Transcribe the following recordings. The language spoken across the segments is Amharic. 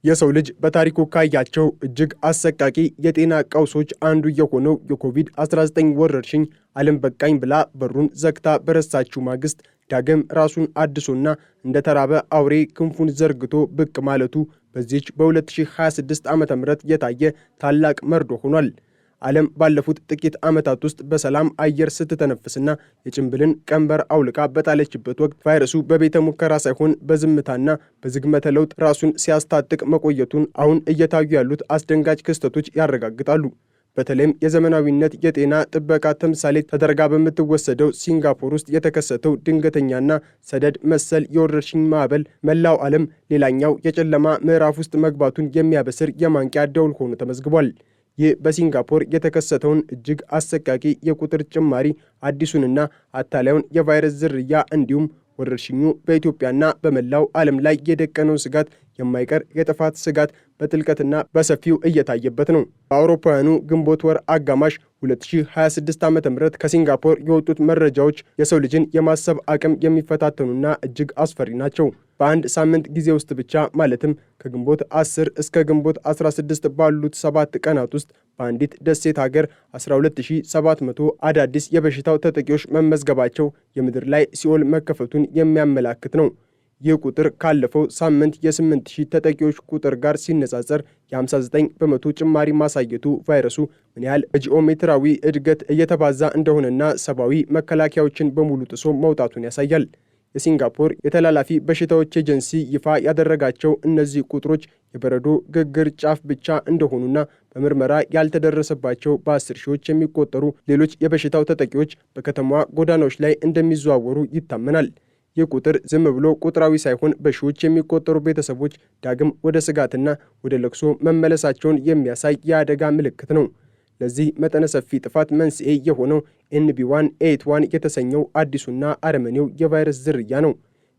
የሰው ልጅ በታሪኩ ካያቸው እጅግ አሰቃቂ የጤና ቀውሶች አንዱ የሆነው የኮቪድ-19 ወረርሽኝ ዓለም በቃኝ ብላ በሩን ዘግታ በረሳችው ማግስት ዳግም ራሱን አድሶና እንደተራበ አውሬ ክንፉን ዘርግቶ ብቅ ማለቱ በዚህች በ2026 ዓ.ም የታየ ታላቅ መርዶ ሆኗል። ዓለም ባለፉት ጥቂት ዓመታት ውስጥ በሰላም አየር ስትተነፍስና የጭንብልን ቀንበር አውልቃ በጣለችበት ወቅት ቫይረሱ በቤተ ሙከራ ሳይሆን በዝምታና በዝግመተ ለውጥ ራሱን ሲያስታጥቅ መቆየቱን አሁን እየታዩ ያሉት አስደንጋጭ ክስተቶች ያረጋግጣሉ። በተለይም የዘመናዊነት የጤና ጥበቃ ተምሳሌ ተደርጋ በምትወሰደው ሲንጋፖር ውስጥ የተከሰተው ድንገተኛና ሰደድ መሰል የወረርሽኝ ማዕበል መላው ዓለም ሌላኛው የጨለማ ምዕራፍ ውስጥ መግባቱን የሚያበስር የማንቂያ ደውል ሆኖ ተመዝግቧል። ይህ በሲንጋፖር የተከሰተውን እጅግ አሰቃቂ የቁጥር ጭማሪ አዲሱንና አታላዩን የቫይረስ ዝርያ እንዲሁም ወረርሽኙ በኢትዮጵያና በመላው ዓለም ላይ የደቀነው ስጋት የማይቀር የጥፋት ስጋት በጥልቀትና በሰፊው እየታየበት ነው። በአውሮፓውያኑ ግንቦት ወር አጋማሽ 2026 ዓ.ም ከሲንጋፖር የወጡት መረጃዎች የሰው ልጅን የማሰብ አቅም የሚፈታተኑና እጅግ አስፈሪ ናቸው። በአንድ ሳምንት ጊዜ ውስጥ ብቻ ማለትም ከግንቦት 10 እስከ ግንቦት 16 ባሉት 7 ቀናት ውስጥ በአንዲት ደሴት ሀገር 12700 አዳዲስ የበሽታው ተጠቂዎች መመዝገባቸው የምድር ላይ ሲኦል መከፈቱን የሚያመላክት ነው። ይህ ቁጥር ካለፈው ሳምንት የ8000 ተጠቂዎች ቁጥር ጋር ሲነጻጸር የ59 በመቶ ጭማሪ ማሳየቱ ቫይረሱ ምን ያህል በጂኦሜትራዊ እድገት እየተባዛ እንደሆነና ሰብአዊ መከላከያዎችን በሙሉ ጥሶ መውጣቱን ያሳያል። የሲንጋፖር የተላላፊ በሽታዎች ኤጀንሲ ይፋ ያደረጋቸው እነዚህ ቁጥሮች የበረዶ ግግር ጫፍ ብቻ እንደሆኑና በምርመራ ያልተደረሰባቸው በ10 ሺዎች የሚቆጠሩ ሌሎች የበሽታው ተጠቂዎች በከተማዋ ጎዳናዎች ላይ እንደሚዘዋወሩ ይታመናል። ይህ ቁጥር ዝም ብሎ ቁጥራዊ ሳይሆን በሺዎች የሚቆጠሩ ቤተሰቦች ዳግም ወደ ስጋትና ወደ ለቅሶ መመለሳቸውን የሚያሳይ የአደጋ ምልክት ነው። ለዚህ መጠነ ሰፊ ጥፋት መንስኤ የሆነው NB181 የተሰኘው አዲሱና አረመኔው የቫይረስ ዝርያ ነው።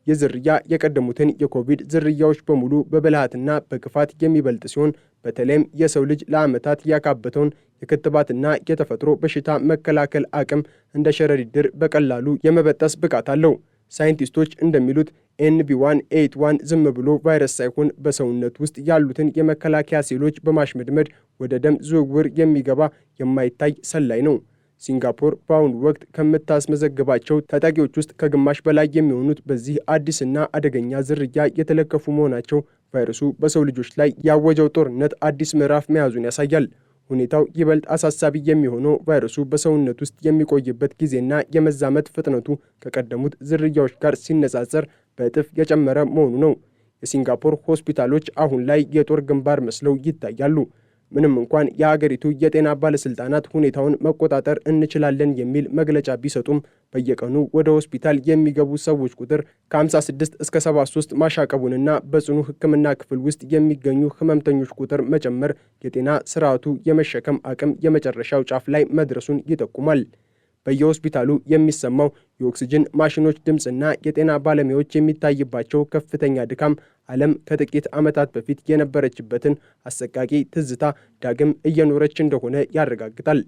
ይህ ዝርያ የቀደሙትን የኮቪድ ዝርያዎች በሙሉ በብልሃትና በክፋት የሚበልጥ ሲሆን በተለይም የሰው ልጅ ለዓመታት ያካበተውን የክትባትና የተፈጥሮ በሽታ መከላከል አቅም እንደ ሸረሪት ድር በቀላሉ የመበጠስ ብቃት አለው። ሳይንቲስቶች እንደሚሉት NB181 ዝም ብሎ ቫይረስ ሳይሆን በሰውነት ውስጥ ያሉትን የመከላከያ ሴሎች በማሽመድመድ ወደ ደም ዝውውር የሚገባ የማይታይ ሰላይ ነው። ሲንጋፖር በአሁኑ ወቅት ከምታስመዘግባቸው ተጠቂዎች ውስጥ ከግማሽ በላይ የሚሆኑት በዚህ አዲስና አደገኛ ዝርያ የተለከፉ መሆናቸው ቫይረሱ በሰው ልጆች ላይ ያወጀው ጦርነት አዲስ ምዕራፍ መያዙን ያሳያል። ሁኔታው ይበልጥ አሳሳቢ የሚሆነው ቫይረሱ በሰውነት ውስጥ የሚቆይበት ጊዜና የመዛመት ፍጥነቱ ከቀደሙት ዝርያዎች ጋር ሲነጻጸር በእጥፍ የጨመረ መሆኑ ነው። የሲንጋፖር ሆስፒታሎች አሁን ላይ የጦር ግንባር መስለው ይታያሉ። ምንም እንኳን የሀገሪቱ የጤና ባለስልጣናት ሁኔታውን መቆጣጠር እንችላለን የሚል መግለጫ ቢሰጡም በየቀኑ ወደ ሆስፒታል የሚገቡ ሰዎች ቁጥር ከ56 እስከ 73 ማሻቀቡንና በጽኑ ሕክምና ክፍል ውስጥ የሚገኙ ህመምተኞች ቁጥር መጨመር የጤና ስርዓቱ የመሸከም አቅም የመጨረሻው ጫፍ ላይ መድረሱን ይጠቁማል። በየሆስፒታሉ የሚሰማው የኦክስጅን ማሽኖች ድምፅና የጤና ባለሙያዎች የሚታይባቸው ከፍተኛ ድካም ዓለም ከጥቂት ዓመታት በፊት የነበረችበትን አሰቃቂ ትዝታ ዳግም እየኖረች እንደሆነ ያረጋግጣል።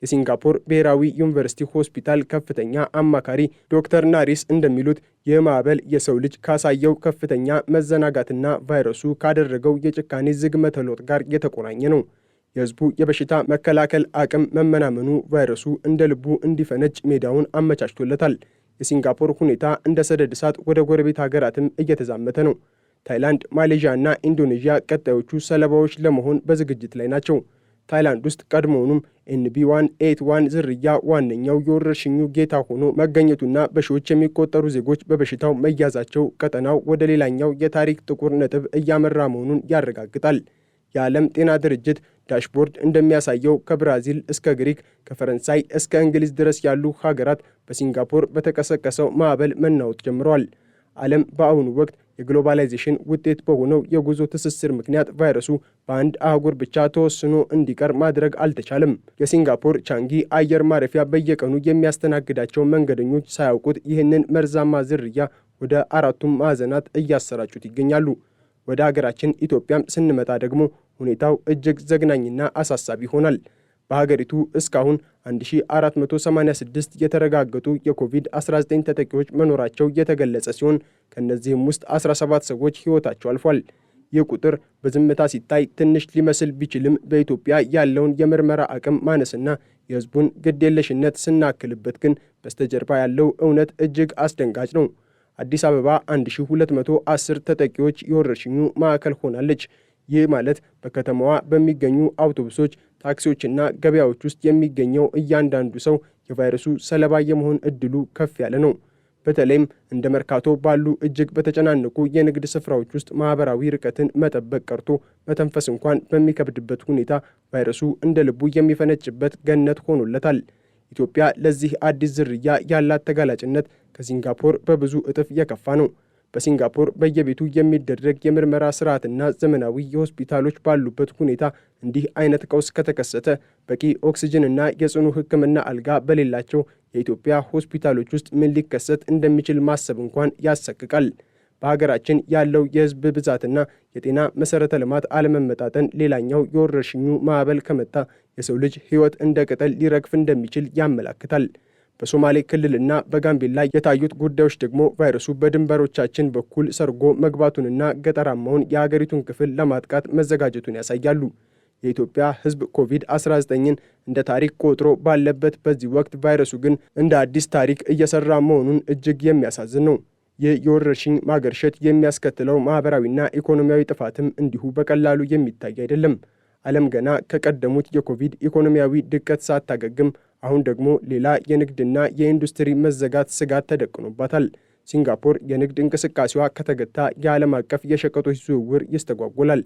የሲንጋፖር ብሔራዊ ዩኒቨርሲቲ ሆስፒታል ከፍተኛ አማካሪ ዶክተር ናሪስ እንደሚሉት ይህ ማዕበል የሰው ልጅ ካሳየው ከፍተኛ መዘናጋትና ቫይረሱ ካደረገው የጭካኔ ዝግመተ ለውጥ ጋር የተቆራኘ ነው። የህዝቡ የበሽታ መከላከል አቅም መመናመኑ ቫይረሱ እንደ ልቡ እንዲፈነጭ ሜዳውን አመቻችቶለታል። የሲንጋፖር ሁኔታ እንደ ሰደድ እሳት ወደ ጎረቤት ሀገራትም እየተዛመተ ነው። ታይላንድ፣ ማሌዥያ እና ኢንዶኔዥያ ቀጣዮቹ ሰለባዎች ለመሆን በዝግጅት ላይ ናቸው። ታይላንድ ውስጥ ቀድሞውኑም NB181 ዝርያ ዋነኛው የወረርሽኙ ጌታ ሆኖ መገኘቱና በሺዎች የሚቆጠሩ ዜጎች በበሽታው መያዛቸው ቀጠናው ወደ ሌላኛው የታሪክ ጥቁር ነጥብ እያመራ መሆኑን ያረጋግጣል። የዓለም ጤና ድርጅት ዳሽቦርድ እንደሚያሳየው ከብራዚል እስከ ግሪክ ከፈረንሳይ እስከ እንግሊዝ ድረስ ያሉ ሀገራት በሲንጋፖር በተቀሰቀሰው ማዕበል መናወጥ ጀምረዋል። ዓለም በአሁኑ ወቅት የግሎባላይዜሽን ውጤት በሆነው የጉዞ ትስስር ምክንያት ቫይረሱ በአንድ አህጉር ብቻ ተወስኖ እንዲቀር ማድረግ አልተቻለም። የሲንጋፖር ቻንጊ አየር ማረፊያ በየቀኑ የሚያስተናግዳቸው መንገደኞች ሳያውቁት ይህንን መርዛማ ዝርያ ወደ አራቱም ማዕዘናት እያሰራጩት ይገኛሉ። ወደ ሀገራችን ኢትዮጵያም ስንመጣ ደግሞ ሁኔታው እጅግ ዘግናኝና አሳሳቢ ይሆናል። በሀገሪቱ እስካሁን 1486 የተረጋገጡ የኮቪድ-19 ተጠቂዎች መኖራቸው የተገለጸ ሲሆን ከእነዚህም ውስጥ 17 ሰዎች ሕይወታቸው አልፏል። ይህ ቁጥር በዝምታ ሲታይ ትንሽ ሊመስል ቢችልም በኢትዮጵያ ያለውን የምርመራ አቅም ማነስና የሕዝቡን ግዴለሽነት ስናክልበት ግን በስተጀርባ ያለው እውነት እጅግ አስደንጋጭ ነው። አዲስ አበባ 1210 ተጠቂዎች የወረርሽኙ ማዕከል ሆናለች። ይህ ማለት በከተማዋ በሚገኙ አውቶቡሶች፣ ታክሲዎችና ገበያዎች ውስጥ የሚገኘው እያንዳንዱ ሰው የቫይረሱ ሰለባ የመሆን ዕድሉ ከፍ ያለ ነው። በተለይም እንደ መርካቶ ባሉ እጅግ በተጨናነቁ የንግድ ስፍራዎች ውስጥ ማኅበራዊ ርቀትን መጠበቅ ቀርቶ መተንፈስ እንኳን በሚከብድበት ሁኔታ ቫይረሱ እንደ ልቡ የሚፈነጭበት ገነት ሆኖለታል። ኢትዮጵያ ለዚህ አዲስ ዝርያ ያላት ተጋላጭነት ከሲንጋፖር በብዙ እጥፍ የከፋ ነው። በሲንጋፖር በየቤቱ የሚደረግ የምርመራ ስርዓትና ዘመናዊ የሆስፒታሎች ባሉበት ሁኔታ እንዲህ አይነት ቀውስ ከተከሰተ በቂ ኦክስጅንና የጽኑ ሕክምና አልጋ በሌላቸው የኢትዮጵያ ሆስፒታሎች ውስጥ ምን ሊከሰት እንደሚችል ማሰብ እንኳን ያሰቅቃል። በሀገራችን ያለው የሕዝብ ብዛትና የጤና መሠረተ ልማት አለመመጣጠን ሌላኛው የወረርሽኙ ማዕበል ከመጣ የሰው ልጅ ሕይወት እንደ ቅጠል ሊረግፍ እንደሚችል ያመላክታል። በሶማሌ ክልልና በጋምቤላ የታዩት ጉዳዮች ደግሞ ቫይረሱ በድንበሮቻችን በኩል ሰርጎ መግባቱንና ገጠራማውን የሀገሪቱን ክፍል ለማጥቃት መዘጋጀቱን ያሳያሉ። የኢትዮጵያ ሕዝብ ኮቪድ-19ን እንደ ታሪክ ቆጥሮ ባለበት በዚህ ወቅት ቫይረሱ ግን እንደ አዲስ ታሪክ እየሰራ መሆኑን እጅግ የሚያሳዝን ነው። ይህ የወረርሽኝ ማገርሸት የሚያስከትለው ማኅበራዊና ኢኮኖሚያዊ ጥፋትም እንዲሁ በቀላሉ የሚታይ አይደለም። ዓለም ገና ከቀደሙት የኮቪድ ኢኮኖሚያዊ ድቀት ሳታገግም አሁን ደግሞ ሌላ የንግድና የኢንዱስትሪ መዘጋት ስጋት ተደቅኖባታል። ሲንጋፖር የንግድ እንቅስቃሴዋ ከተገታ የዓለም አቀፍ የሸቀጦች ዝውውር ይስተጓጎላል።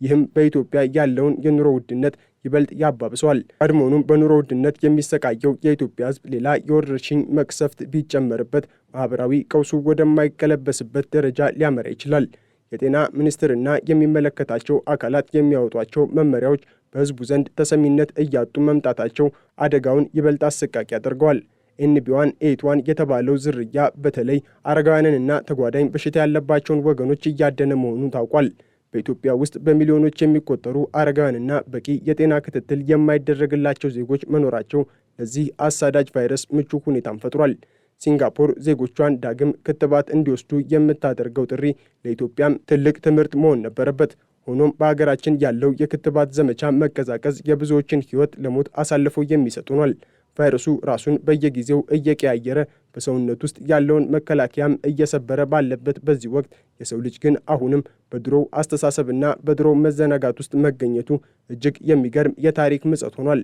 ይህም በኢትዮጵያ ያለውን የኑሮ ውድነት ይበልጥ ያባብሰዋል። ቀድሞውኑም በኑሮ ውድነት የሚሰቃየው የኢትዮጵያ ሕዝብ ሌላ የወረርሽኝ መቅሰፍት ቢጨመርበት ማኅበራዊ ቀውሱ ወደማይቀለበስበት ደረጃ ሊያመራ ይችላል። የጤና ሚኒስቴርና የሚመለከታቸው አካላት የሚያወጧቸው መመሪያዎች በሕዝቡ ዘንድ ተሰሚነት እያጡ መምጣታቸው አደጋውን ይበልጥ አሰቃቂ ያደርገዋል። NB1.8 የተባለው ዝርያ በተለይ አረጋውያንንና ተጓዳኝ በሽታ ያለባቸውን ወገኖች እያደነ መሆኑ ታውቋል። በኢትዮጵያ ውስጥ በሚሊዮኖች የሚቆጠሩ አረጋውያንና በቂ የጤና ክትትል የማይደረግላቸው ዜጎች መኖራቸው ለዚህ አሳዳጅ ቫይረስ ምቹ ሁኔታን ፈጥሯል። ሲንጋፖር ዜጎቿን ዳግም ክትባት እንዲወስዱ የምታደርገው ጥሪ ለኢትዮጵያም ትልቅ ትምህርት መሆን ነበረበት። ሆኖም በሀገራችን ያለው የክትባት ዘመቻ መቀዛቀዝ የብዙዎችን ሕይወት ለሞት አሳልፎ የሚሰጥ ሆኗል። ቫይረሱ ራሱን በየጊዜው እየቀያየረ በሰውነት ውስጥ ያለውን መከላከያም እየሰበረ ባለበት በዚህ ወቅት የሰው ልጅ ግን አሁንም በድሮው አስተሳሰብና በድሮው መዘናጋት ውስጥ መገኘቱ እጅግ የሚገርም የታሪክ ምጸት ሆኗል።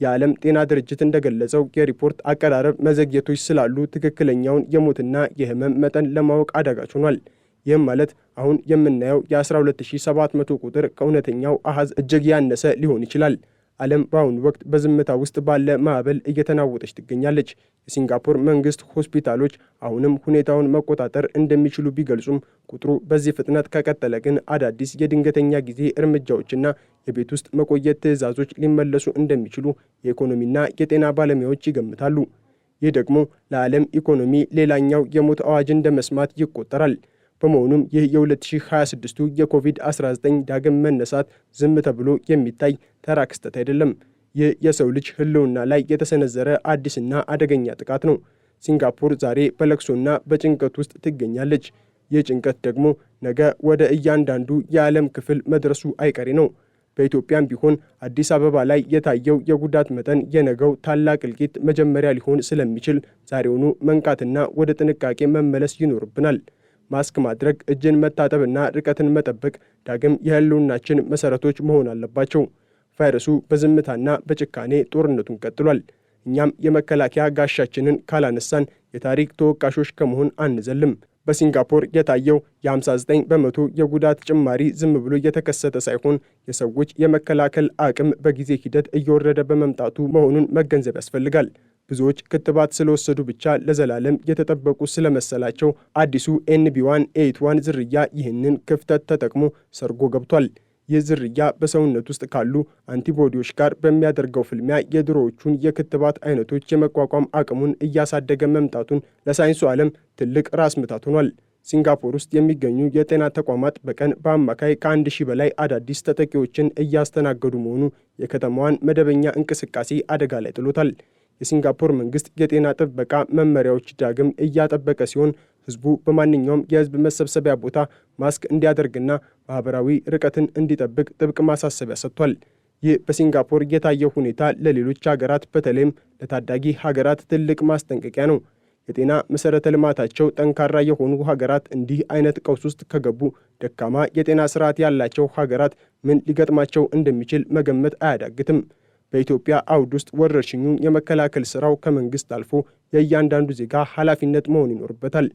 የዓለም ጤና ድርጅት እንደገለጸው የሪፖርት አቀራረብ መዘግየቶች ስላሉ ትክክለኛውን የሞትና የህመም መጠን ለማወቅ አዳጋች ሆኗል። ይህም ማለት አሁን የምናየው የ12700 ቁጥር ከእውነተኛው አሃዝ እጅግ ያነሰ ሊሆን ይችላል። ዓለም በአሁኑ ወቅት በዝምታ ውስጥ ባለ ማዕበል እየተናወጠች ትገኛለች። የሲንጋፖር መንግስት ሆስፒታሎች አሁንም ሁኔታውን መቆጣጠር እንደሚችሉ ቢገልጹም ቁጥሩ በዚህ ፍጥነት ከቀጠለ ግን አዳዲስ የድንገተኛ ጊዜ እርምጃዎችና የቤት ውስጥ መቆየት ትዕዛዞች ሊመለሱ እንደሚችሉ የኢኮኖሚና የጤና ባለሙያዎች ይገምታሉ። ይህ ደግሞ ለዓለም ኢኮኖሚ ሌላኛው የሞት አዋጅ እንደ መስማት ይቆጠራል። በመሆኑም ይህ የ2026ቱ የኮቪድ-19 ዳግም መነሳት ዝም ተብሎ የሚታይ ተራ ክስተት አይደለም። ይህ የሰው ልጅ ሕልውና ላይ የተሰነዘረ አዲስና አደገኛ ጥቃት ነው። ሲንጋፖር ዛሬ በለቅሶና በጭንቀት ውስጥ ትገኛለች። ይህ ጭንቀት ደግሞ ነገ ወደ እያንዳንዱ የዓለም ክፍል መድረሱ አይቀሬ ነው። በኢትዮጵያም ቢሆን አዲስ አበባ ላይ የታየው የጉዳት መጠን የነገው ታላቅ እልቂት መጀመሪያ ሊሆን ስለሚችል ዛሬውኑ መንቃትና ወደ ጥንቃቄ መመለስ ይኖርብናል። ማስክ ማድረግ፣ እጅን መታጠብና ርቀትን መጠበቅ ዳግም የህልውናችን መሠረቶች መሆን አለባቸው። ቫይረሱ በዝምታና በጭካኔ ጦርነቱን ቀጥሏል። እኛም የመከላከያ ጋሻችንን ካላነሳን የታሪክ ተወቃሾች ከመሆን አንዘልም። በሲንጋፖር የታየው የ59 በመቶ የጉዳት ጭማሪ ዝም ብሎ የተከሰተ ሳይሆን የሰዎች የመከላከል አቅም በጊዜ ሂደት እየወረደ በመምጣቱ መሆኑን መገንዘብ ያስፈልጋል። ብዙዎች ክትባት ስለወሰዱ ብቻ ለዘላለም የተጠበቁ ስለመሰላቸው አዲሱ NB1.8 ዝርያ ይህንን ክፍተት ተጠቅሞ ሰርጎ ገብቷል። ይህ ዝርያ በሰውነት ውስጥ ካሉ አንቲቦዲዎች ጋር በሚያደርገው ፍልሚያ የድሮዎቹን የክትባት አይነቶች የመቋቋም አቅሙን እያሳደገ መምጣቱን ለሳይንሱ ዓለም ትልቅ ራስ ምታት ሆኗል። ሲንጋፖር ውስጥ የሚገኙ የጤና ተቋማት በቀን በአማካይ ከ1000 በላይ አዳዲስ ተጠቂዎችን እያስተናገዱ መሆኑ የከተማዋን መደበኛ እንቅስቃሴ አደጋ ላይ ጥሎታል። የሲንጋፖር መንግስት የጤና ጥበቃ መመሪያዎች ዳግም እያጠበቀ ሲሆን ህዝቡ በማንኛውም የህዝብ መሰብሰቢያ ቦታ ማስክ እንዲያደርግና ማህበራዊ ርቀትን እንዲጠብቅ ጥብቅ ማሳሰቢያ ሰጥቷል። ይህ በሲንጋፖር የታየው ሁኔታ ለሌሎች ሀገራት በተለይም ለታዳጊ ሀገራት ትልቅ ማስጠንቀቂያ ነው። የጤና መሰረተ ልማታቸው ጠንካራ የሆኑ ሀገራት እንዲህ አይነት ቀውስ ውስጥ ከገቡ ደካማ የጤና ስርዓት ያላቸው ሀገራት ምን ሊገጥማቸው እንደሚችል መገመት አያዳግትም። በኢትዮጵያ አውድ ውስጥ ወረርሽኙን የመከላከል ስራው ከመንግስት አልፎ የእያንዳንዱ ዜጋ ኃላፊነት መሆን ይኖርበታል።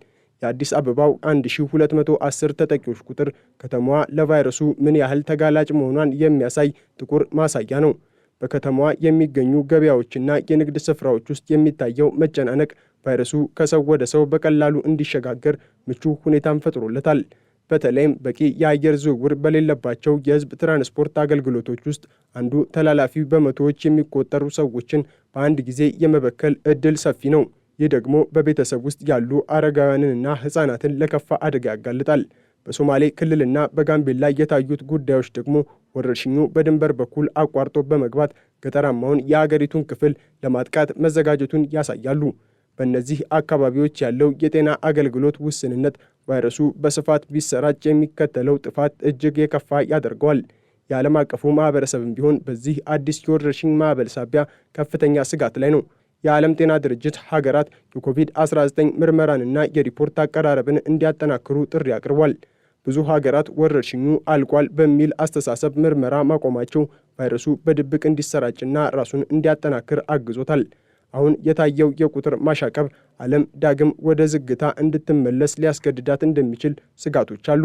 የአዲስ አበባው 1210 ተጠቂዎች ቁጥር ከተማዋ ለቫይረሱ ምን ያህል ተጋላጭ መሆኗን የሚያሳይ ጥቁር ማሳያ ነው። በከተማዋ የሚገኙ ገበያዎችና የንግድ ስፍራዎች ውስጥ የሚታየው መጨናነቅ ቫይረሱ ከሰው ወደ ሰው በቀላሉ እንዲሸጋገር ምቹ ሁኔታን ፈጥሮለታል። በተለይም በቂ የአየር ዝውውር በሌለባቸው የህዝብ ትራንስፖርት አገልግሎቶች ውስጥ አንዱ ተላላፊ በመቶዎች የሚቆጠሩ ሰዎችን በአንድ ጊዜ የመበከል ዕድል ሰፊ ነው። ይህ ደግሞ በቤተሰብ ውስጥ ያሉ አረጋውያንንና ሕፃናትን ለከፋ አደጋ ያጋልጣል። በሶማሌ ክልልና በጋምቤላ የታዩት ጉዳዮች ደግሞ ወረርሽኙ በድንበር በኩል አቋርጦ በመግባት ገጠራማውን የአገሪቱን ክፍል ለማጥቃት መዘጋጀቱን ያሳያሉ። በእነዚህ አካባቢዎች ያለው የጤና አገልግሎት ውስንነት ቫይረሱ በስፋት ቢሰራጭ የሚከተለው ጥፋት እጅግ የከፋ ያደርገዋል። የዓለም አቀፉ ማህበረሰብም ቢሆን በዚህ አዲስ የወረርሽኝ ማዕበል ሳቢያ ከፍተኛ ስጋት ላይ ነው። የዓለም ጤና ድርጅት ሀገራት የኮቪድ-19 ምርመራንና የሪፖርት አቀራረብን እንዲያጠናክሩ ጥሪ አቅርቧል። ብዙ ሀገራት ወረርሽኙ አልቋል በሚል አስተሳሰብ ምርመራ ማቆማቸው ቫይረሱ በድብቅ እንዲሰራጭና ራሱን እንዲያጠናክር አግዞታል። አሁን የታየው የቁጥር ማሻቀብ ዓለም ዳግም ወደ ዝግታ እንድትመለስ ሊያስገድዳት እንደሚችል ስጋቶች አሉ።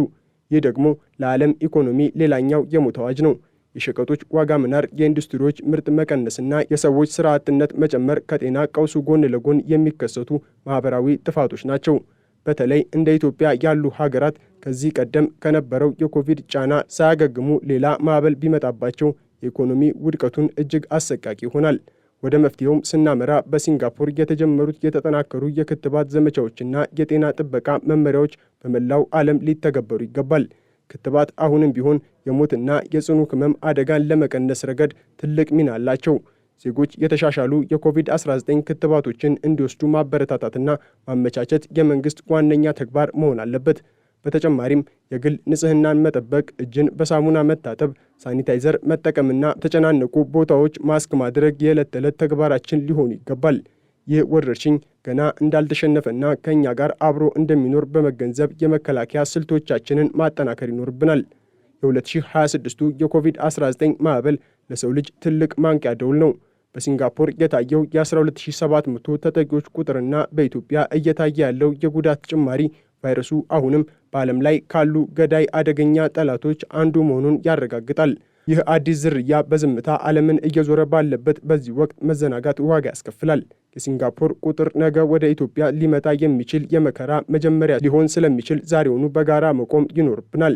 ይህ ደግሞ ለዓለም ኢኮኖሚ ሌላኛው የሞት አዋጅ ነው። የሸቀጦች ዋጋ መናር፣ የኢንዱስትሪዎች ምርት መቀነስና የሰዎች ስራ አጥነት መጨመር ከጤና ቀውሱ ጎን ለጎን የሚከሰቱ ማህበራዊ ጥፋቶች ናቸው። በተለይ እንደ ኢትዮጵያ ያሉ ሀገራት ከዚህ ቀደም ከነበረው የኮቪድ ጫና ሳያገግሙ ሌላ ማዕበል ቢመጣባቸው የኢኮኖሚ ውድቀቱን እጅግ አሰቃቂ ይሆናል። ወደ መፍትሄውም ስናመራ በሲንጋፖር የተጀመሩት የተጠናከሩ የክትባት ዘመቻዎችና የጤና ጥበቃ መመሪያዎች በመላው ዓለም ሊተገበሩ ይገባል። ክትባት አሁንም ቢሆን የሞትና የጽኑ ህመም አደጋን ለመቀነስ ረገድ ትልቅ ሚና አላቸው። ዜጎች የተሻሻሉ የኮቪድ-19 ክትባቶችን እንዲወስዱ ማበረታታትና ማመቻቸት የመንግስት ዋነኛ ተግባር መሆን አለበት። በተጨማሪም የግል ንጽህናን መጠበቅ፣ እጅን በሳሙና መታጠብ፣ ሳኒታይዘር መጠቀምና ተጨናነቁ ቦታዎች ማስክ ማድረግ የዕለት ተዕለት ተግባራችን ሊሆኑ ይገባል። ይህ ወረርሽኝ ገና እንዳልተሸነፈና ከእኛ ጋር አብሮ እንደሚኖር በመገንዘብ የመከላከያ ስልቶቻችንን ማጠናከር ይኖርብናል። የ2026ቱ የኮቪድ-19 ማዕበል ለሰው ልጅ ትልቅ ማንቂያ ደውል ነው። በሲንጋፖር የታየው የ12700 ተጠቂዎች ቁጥርና በኢትዮጵያ እየታየ ያለው የጉዳት ጭማሪ ቫይረሱ አሁንም በዓለም ላይ ካሉ ገዳይ አደገኛ ጠላቶች አንዱ መሆኑን ያረጋግጣል። ይህ አዲስ ዝርያ በዝምታ ዓለምን እየዞረ ባለበት በዚህ ወቅት መዘናጋት ዋጋ ያስከፍላል። የሲንጋፖር ቁጥር ነገ ወደ ኢትዮጵያ ሊመጣ የሚችል የመከራ መጀመሪያ ሊሆን ስለሚችል ዛሬውኑ በጋራ መቆም ይኖርብናል።